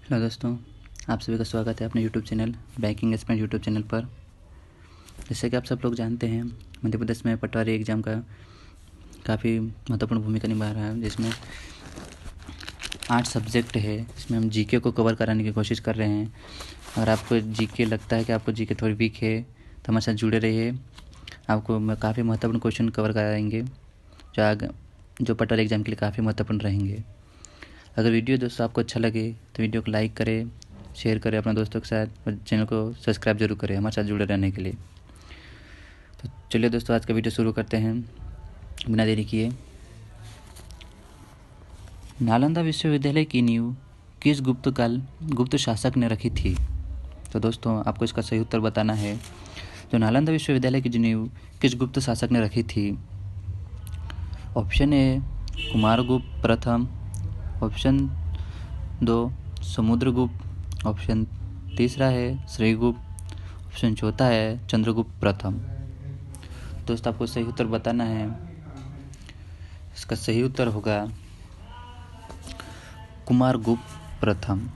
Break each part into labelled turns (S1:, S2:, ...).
S1: Hello दोस्तों, आप सभी का स्वागत है अपने YouTube channel banking expert YouTube channel पर। जैसे कि आप सब लोग जानते हैं, मध्य प्रदेश में पटवारी एग्ज़ाम का काफ़ी महत्वपूर्ण भूमिका निभा रहा है, जिसमें 8 सब्जेक्ट है। इसमें हम जीके को कवर कराने की कोशिश कर रहे हैं। अगर आपको जीके लगता है कि आपको जीके थोड़ी वीक है तो हमारे साथ जुड़े रहिए। आपको काफ़ी महत्वपूर्ण क्वेश्चन कवर कराएंगे जो पटवारी एग्ज़ाम के लिए काफ़ी महत्वपूर्ण रहेंगे। अगर वीडियो दोस्तों आपको अच्छा लगे तो वीडियो को लाइक करें, शेयर करें अपने दोस्तों के साथ और चैनल को सब्सक्राइब जरूर करें हमारे साथ जुड़े रहने के लिए। तो चलिए दोस्तों, आज का वीडियो शुरू करते हैं बिना देरी किए। नालंदा विश्वविद्यालय की नींव किस गुप्त शासक ने रखी थी? तो दोस्तों, आपको इसका सही उत्तर बताना है। जो नालंदा विश्वविद्यालय की नींव किस गुप्त शासक ने रखी थी? ऑप्शन ए कुमारगुप्त प्रथम, ऑप्शन 2 समुद्रगुप्त, ऑप्शन तीसरा है श्रीगुप्त, ऑप्शन चौथा है चंद्रगुप्त प्रथम। दोस्त, आपको सही उत्तर बताना है। इसका सही उत्तर होगा कुमारगुप्त प्रथम।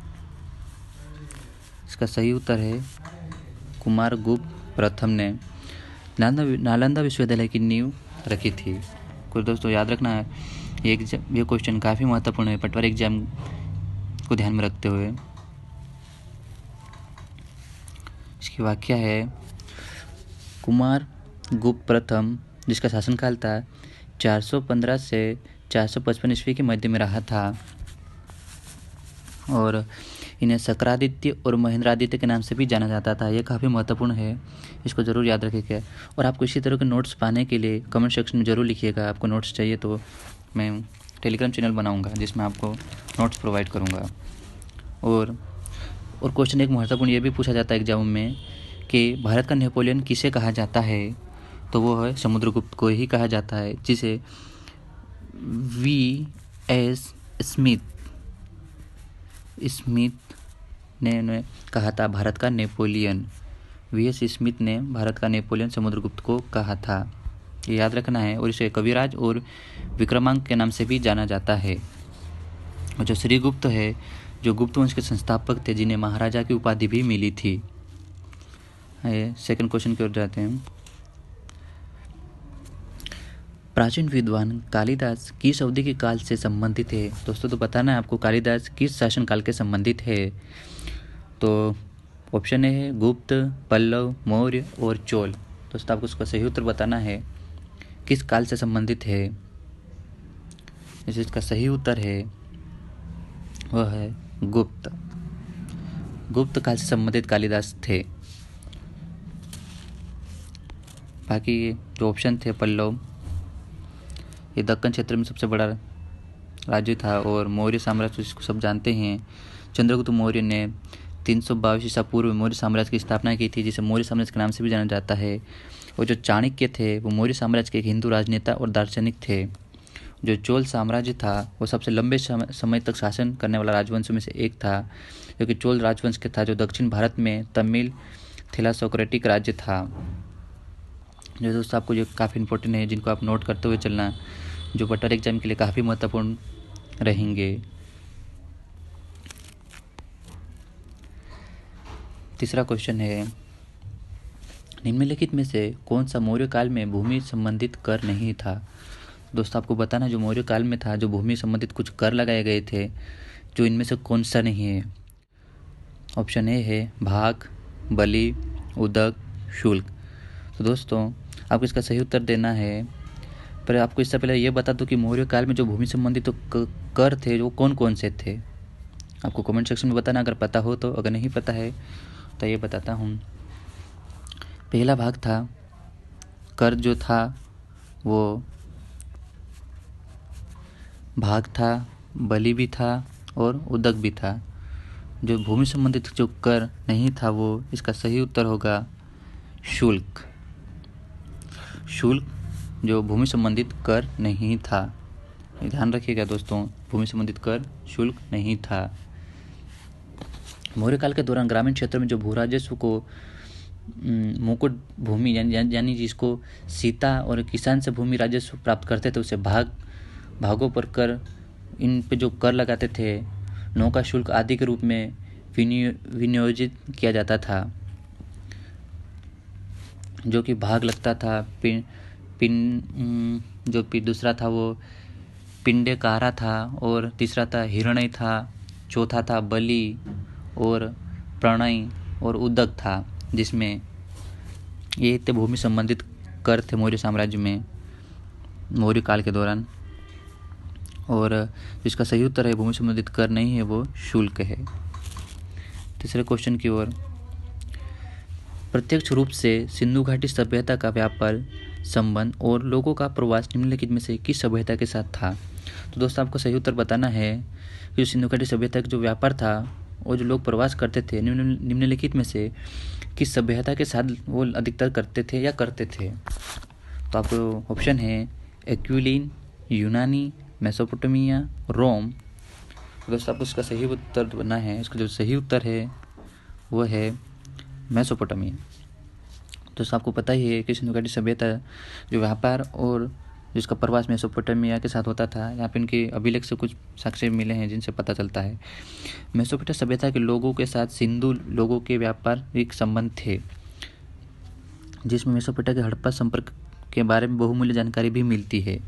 S1: इसका सही उत्तर है कुमारगुप्त प्रथम ने नालंदा विश्वविद्यालय की नींव रखी थी। कुछ दोस्तों याद रखना है, ये क्वेश्चन काफ़ी महत्वपूर्ण है पटवारी एग्जाम को ध्यान में रखते हुए। इसकी व्याख्या है, कुमारगुप्त प्रथम जिसका शासनकाल था 415 से 455 ईस्वी के मध्य में रहा था और इन्हें सक्रादित्य और महेंद्रादित्य के नाम से भी जाना जाता था। यह काफ़ी महत्वपूर्ण है, इसको ज़रूर याद रखिएगा। और आपको इसी तरह के नोट्स पाने के लिए कमेंट सेक्शन में ज़रूर लिखिएगा। आपको नोट्स चाहिए तो मैं टेलीग्राम चैनल बनाऊंगा जिसमें आपको नोट्स प्रोवाइड करूंगा। और क्वेश्चन एक महत्वपूर्ण ये भी पूछा जाता है एग्जाम में कि भारत का नेपोलियन किसे कहा जाता है? तो वो है समुद्रगुप्त को ही कहा जाता है, जिसे V.S. स्मिथ ने कहा था भारत का नेपोलियन। V.S. स्मिथ ने भारत का नेपोलियन समुद्रगुप्त को कहा था, ये याद रखना है। और इसे कविराज और विक्रमांक के नाम से भी जाना जाता है। और जो श्रीगुप्त है, जो गुप्त वंश के संस्थापक थे, जिन्हें महाराजा की उपाधि भी मिली थी। सेकंड क्वेश्चन की ओर जाते हैं। प्राचीन विद्वान कालिदास किस अवधि के काल से संबंधित है? दोस्तों, तो बताना है आपको कालिदास किस शासन काल के संबंधित है। तो ऑप्शन ए है गुप्त, पल्लव, मौर्य और चोल। दोस्तों, आपको उसका सही उत्तर बताना है, किस काल से संबंधित है। इसका सही उत्तर है वह है गुप्त काल से संबंधित कालिदास थे। बाकी जो ऑप्शन थे पल्लव, ये दक्कन क्षेत्र में सबसे बड़ा राज्य था। और मौर्य साम्राज्य जिसको सब जानते हैं, चंद्रगुप्त मौर्य ने 322 ईसा पूर्व मौर्य साम्राज्य की स्थापना की थी, जिसे मौर्य साम्राज्य के नाम से भी जाना जाता है। और जो चाणक्य थे वो मौर्य साम्राज्य के एक हिंदू राजनेता और दार्शनिक थे। जो चोल साम्राज्य था वो सबसे लंबे समय तक शासन करने वाला राजवंश में से एक था, जो कि चोल राजवंश के था, जो दक्षिण भारत में तमिल थैलासोक्रेटिक राज्य था। जो दोस्तों आपको जो काफ़ी इंपॉर्टेंट है, जिनको आप नोट करते हुए चलना, जो पटवारी एग्जाम के लिए काफ़ी महत्वपूर्ण रहेंगे। तीसरा क्वेश्चन है, निम्नलिखित में से कौन सा मौर्य काल में भूमि संबंधित कर नहीं था? दोस्तों, आपको बताना जो मौर्य काल में था, जो भूमि संबंधित कुछ कर लगाए गए थे, जो इनमें से कौन सा नहीं है। ऑप्शन ए है भाग, बलि, उदक, शुल्क। तो दोस्तों, आपको इसका सही उत्तर देना है। पर आपको इससे पहले ये बता दूं कि मौर्य काल में जो भूमि संबंधित तो कर थे वो कौन कौन से थे। आपको कमेंट सेक्शन में बताना अगर पता हो तो। अगर नहीं पता है तो ये बताता हूँ। पहला भाग था, कर जो था वो भाग था, बलि भी था और उदक भी था। जो भूमि संबंधित जो कर नहीं था वो इसका सही उत्तर होगा शुल्क। शुल्क जो भूमि संबंधित कर नहीं था, ध्यान रखिएगा दोस्तों, भूमि संबंधित कर शुल्क नहीं था। मौर्य काल के दौरान ग्रामीण क्षेत्र में जो भू राजस्व को मुकुट भूमि यानी जिसको सीता और किसान से भूमि राजस्व प्राप्त करते थे, उसे भागों पर कर, इन पे जो कर लगाते थे, नौका शुल्क आदि के रूप में विनियोजित किया जाता था, जो कि भाग लगता था। दूसरा था वो पिंडेकारा था, और तीसरा था हिरण्य था, चौथा था बलि और प्रणय और उदक था, जिसमें ये थे भूमि संबंधित कर थे मौर्य साम्राज्य में मौर्य काल के दौरान। और जिसका सही उत्तर है भूमि संबंधित कर नहीं है, वो शुल्क है। तीसरे क्वेश्चन की ओर, प्रत्यक्ष रूप से सिंधु घाटी सभ्यता का व्यापार संबंध और लोगों का प्रवास निम्नलिखित में से किस सभ्यता के साथ था? तो दोस्तों आपको सही उत्तर बताना है कि जो सिंधु घाटी सभ्यता का जो व्यापार था और जो लोग प्रवास करते थे निम्नलिखित में से किस सभ्यता के साथ वो अधिकतर करते थे या करते थे? तो आपको ऑप्शन है एक्विलिन, यूनानी, मेसोपोटामिया, रोम। तो दोस्तों आपको इसका सही उत्तर बनना है। इसका जो सही उत्तर है वो है मेसोपोटामिया। दोस्तों आपको पता ही है कि सिंधु घाटी सभ्यता जो व्यापार और जिसका प्रवास मेसोपोटामिया के साथ होता था, यहाँ पे इनके अभिलेख से कुछ साक्ष्य मिले हैं जिनसे पता चलता है। मेसोपोटामिया सभ्यता के लोगों के साथ सिंधु लोगों के व्यापारिक संबंध थे, जिसमें मेसोपोटामिया के हड़प्पा संपर्क के बारे में बहुमूल्य जानकारी भी मिलती है।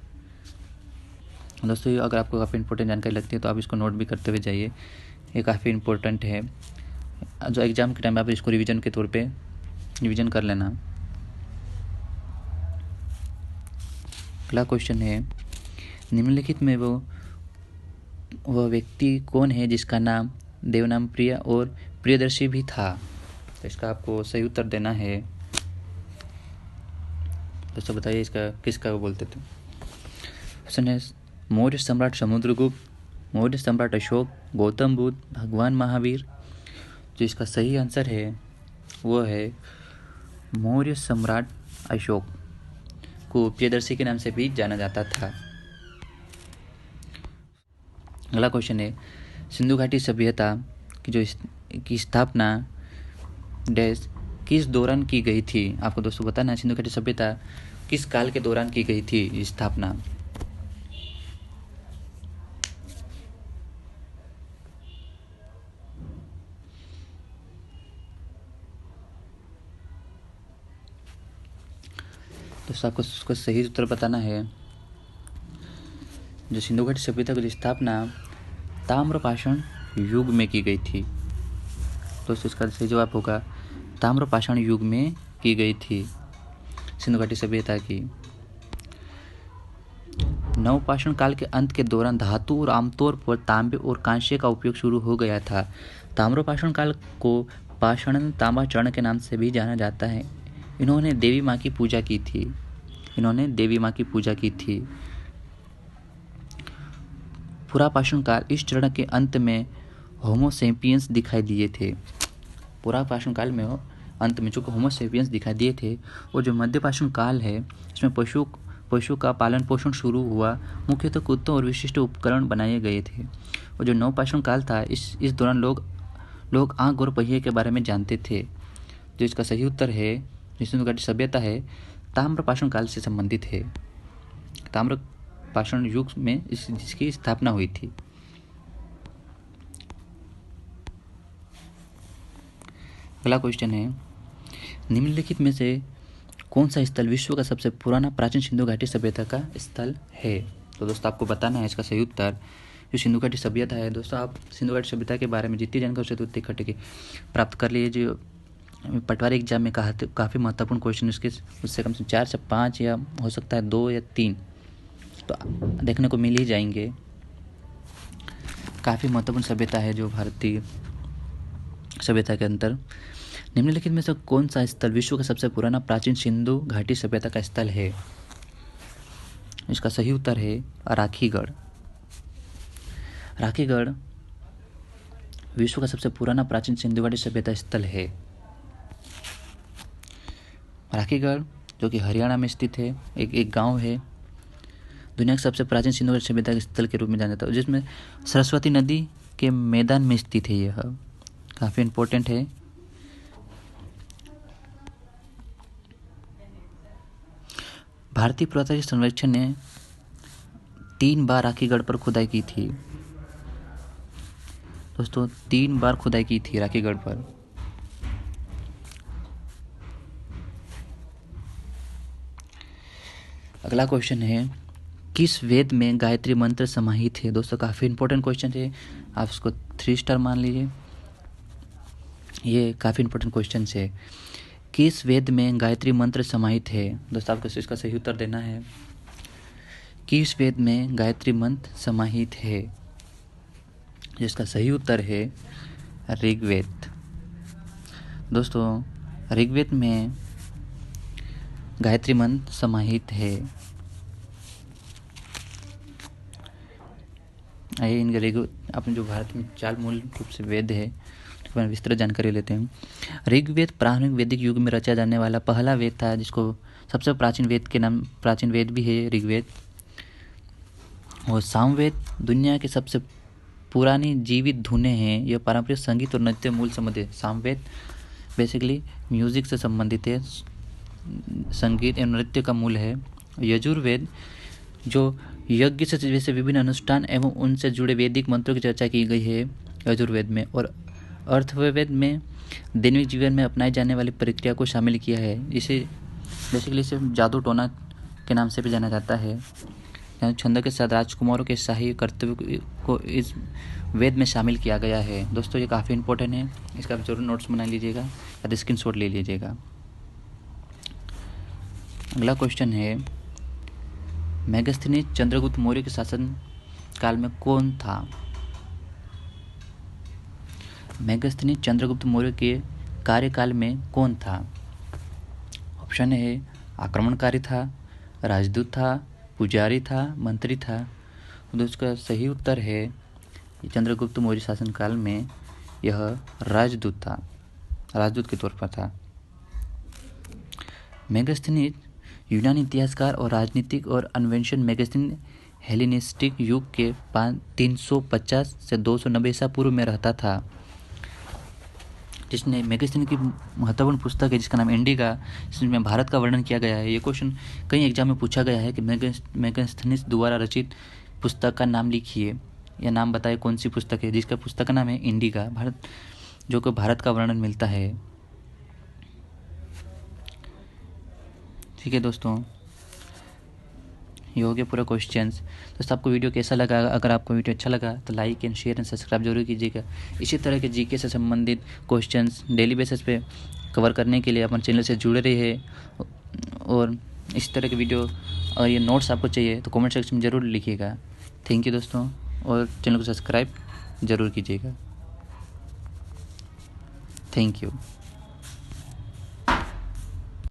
S1: दोस्तों अगर आपको काफ़ी इंपॉर्टेंट जानकारी लगती है तो आप इसको नोट भी करते हुए जाइए, ये काफ़ी इंपॉर्टेंट है। जो एग्ज़ाम के टाइम आप इसको रिवीजन के तौर पे रिवीजन कर लेना। अगला क्वेश्चन है, निम्नलिखित में वह व्यक्ति कौन है जिसका नाम देवनाम प्रिय और प्रियदर्शी भी था? तो इसका आपको सही उत्तर देना है। दोस्तों बताइए इसका किसका बोलते थे? ऑप्शन है मौर्य सम्राट समुद्रगुप्त, मौर्य सम्राट अशोक, गौतम बुद्ध, भगवान महावीर। जो इसका सही आंसर है वो है मौर्य सम्राट अशोक, को प्रियदर्शी के नाम से भी जाना जाता था। अगला क्वेश्चन है, सिंधु घाटी सभ्यता की स्थापना डैश किस दौरान की गई थी? आपको दोस्तों बताना है सिंधु घाटी सभ्यता किस काल के दौरान की गई थी स्थापना? दोस्तों आपको उसका सही उत्तर बताना है। जो सिंधु घाटी सभ्यता की स्थापना ताम्रपाषाण युग में की गई थी। दोस्तों इसका सही जवाब होगा ताम्रपाषाण युग में की गई थी सिंधु घाटी सभ्यता की। नवपाषाण काल के अंत के दौरान धातु और आमतौर पर तांबे और कांस्य का उपयोग शुरू हो गया था। ताम्रपाषाण काल को पाषाण तांबाचरण के नाम से भी जाना जाता है। इन्होंने देवी माँ की पूजा की थी। पुरापाषाण काल इस चरण के अंत में होमोसेपियंस दिखाई दिए थे। पुरापाषाण काल में अंत में जो होमोसेपियंस दिखाई दिए थे। और जो मध्यपाषाण काल है इसमें पशु का पालन पोषण शुरू हुआ। मुख्यतः कुत्तों और विशिष्ट उपकरण बनाए गए थे। और जो नवपाषाण काल था इस दौरान लोग आंख और पहिए के बारे में जानते थे। जो इसका सही उत्तर है, सिंधु घाटी सभ्यता है ताम्रपाषाण काल से संबंधित है। ताम्रपाषाण युग में जिसकी स्थापना हुई थी। अगला क्वेश्चन है, निम्नलिखित में से कौन सा स्थल विश्व का सबसे पुराना प्राचीन सिंधु घाटी सभ्यता का स्थल है? तो दोस्तों आपको बताना है इसका सही उत्तर। जो सिंधु घाटी सभ्यता है, दोस्तों आप सिंधु घाटी सभ्यता के बारे में जितनी जानकारी हो उतनी इकट्ठे प्राप्त कर लीजिए। जो पटवारी एग्जाम में काफ़ी महत्वपूर्ण क्वेश्चन उससे कम से 4 से 5 या हो सकता है 2 या 3 तो देखने को मिल ही जाएंगे। काफ़ी महत्वपूर्ण सभ्यता है जो भारतीय सभ्यता के अंतर। निम्नलिखित में से कौन सा स्थल विश्व का सबसे पुराना प्राचीन सिंधु घाटी सभ्यता का स्थल है? इसका सही उत्तर है राखीगढ़। राखीगढ़ विश्व का सबसे पुराना प्राचीन सिंधु घाटी सभ्यता स्थल है। राखीगढ़ जो कि हरियाणा में स्थित है, एक गांव है। दुनिया के सबसे प्राचीन सिंधु घाटी सभ्यता के स्थल के रूप में जाना जाता है, जिसमें सरस्वती नदी के मैदान में स्थित है। यह काफ़ी इम्पोर्टेंट है। भारतीय पुरातत्व सर्वेक्षण ने 3 बार राखीगढ़ पर खुदाई की थी। दोस्तों 3 बार खुदाई की थी राखीगढ़ पर। अगला क्वेश्चन है, किस वेद में गायत्री मंत्र समाहित है। दोस्तों काफ़ी इंपॉर्टेंट क्वेश्चन है, आप इसको 3 स्टार मान लीजिए। ये काफ़ी इंपॉर्टेंट क्वेश्चन है। किस वेद में गायत्री मंत्र समाहित है। दोस्तों आपको इसका सही उत्तर देना है। किस वेद में गायत्री मंत्र समाहित है, जिसका सही उत्तर है ऋग्वेद। दोस्तों ऋग्वेद में गायत्री मंत्र समाहित है। आइए इनके ऋग्वेद, अपने जो भारत में 4 मूल रूप से वेद है उसके बारे में विस्तृत जानकारी लेते हैं। ऋग्वेद प्रारंभिक वैदिक युग में रचा जाने वाला पहला वेद था, जिसको सबसे प्राचीन वेद के नाम, प्राचीन वेद भी है ऋग्वेद। और सामवेद दुनिया की सबसे पुरानी जीवित धुनें हैं। यह पारंपरिक संगीत और नृत्य मूल संबंध है। सामवेद बेसिकली म्यूजिक से संबंधित है, संगीत एवं नृत्य का मूल है। यजुर्वेद जो यज्ञ से जैसे विभिन्न अनुष्ठान एवं उनसे जुड़े वैदिक मंत्रों की चर्चा की गई है यजुर्वेद में। और अर्थवेद में दैनिक जीवन में अपनाई जाने वाली प्रक्रिया को शामिल किया है। इसे बेसिकली इसे जादू टोना के नाम से भी जाना जाता है। छंद के साथ राजकुमारों के शाही कर्तव्य को इस वेद में शामिल किया गया है। दोस्तों ये काफ़ी इंपॉर्टेंट है, इसका आप जरूर नोट्स बना लीजिएगा या स्क्रीनशॉट ले लीजिएगा। अगला क्वेश्चन है, मेगास्थनीज चंद्रगुप्त मौर्य के शासन काल में कौन था। मेगास्थनीज चंद्रगुप्त मौर्य के कार्यकाल में कौन था। ऑप्शन है आक्रमणकारी था, राजदूत था, पुजारी था, मंत्री था। तो उसका सही उत्तर है चंद्रगुप्त मौर्य शासनकाल में यह राजदूत था, राजदूत के तौर पर था। मेगास्थनीज यूनानी इतिहासकार और राजनीतिक और अन्वेषण मेगास्थनीज हेलेनिस्टिक युग के 350 से 290 ईसा पूर्व में रहता था, जिसने मेगास्थनीज की महत्वपूर्ण पुस्तक है जिसका नाम इंडिका, जिसमें भारत का वर्णन किया गया है। ये क्वेश्चन कई एग्जाम में पूछा गया है कि मेगास्थनीज द्वारा रचित पुस्तक का नाम लिखिए या नाम बताइए कौन सी पुस्तक है, जिसका पुस्तक का नाम है इंडिका, भारत, जो कि भारत का वर्णन मिलता है। ठीक है दोस्तों, ये हो गया पूरा क्वेश्चंस। दोस्तों आपको वीडियो कैसा लगा। अगर आपको वीडियो अच्छा लगा तो like and share and subscribe जरूर कीजिएगा। इसी तरह के जीके से संबंधित क्वेश्चंस डेली बेसिस पे कवर करने के लिए अपने चैनल से जुड़े रहिए। और इस तरह के वीडियो और ये नोट्स आपको चाहिए तो कमेंट सेक्शन में ज़रूर लिखिएगा। थैंक यू दोस्तों, और चैनल को सब्सक्राइब ज़रूर कीजिएगा। Thank you.